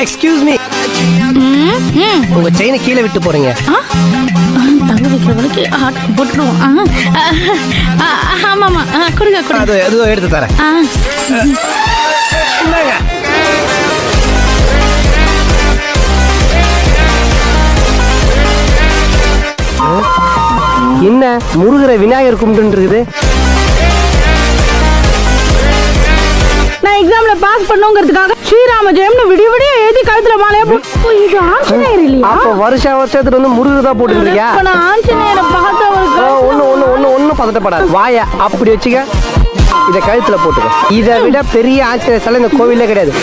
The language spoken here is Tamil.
எக்ஸ்கியூஸ் மீ, உங்க செயினை கீழே விட்டு போறீங்க. தங்க வைக்கிறவனுக்கு ஆட்டம் போட்டுருவோம். ஆமாமா, கொடுங்க கொடுங்க. அது எடுத்து தரேன். என்ன முருகரை விநாயகர் கும்பிட்டு இருக்குது? நான் எக்ஸாம்ல பாஸ் பண்ணுங்கிறதுக்காக ஸ்ரீராம ஜெயம்னு விடிய விடிய எழுதி கழுத்துல மாலையா போட்டு. இது ஆஞ்சநேயர் இல்லையா? அப்ப வருஷத்துக்கு வந்து முருகர் தான் போட்டு இருக்கியா? நான் ஆஞ்சநேயரை பார்த்தவருக்கு ஒண்ணு பதட்டப்படாது. வாய அப்படி வச்சுக்க, இத கழுத்துல போட்டுக்க. இதை விட பெரிய ஆஞ்சநேயர் சிலை இந்த கோவிலே கிடையாது.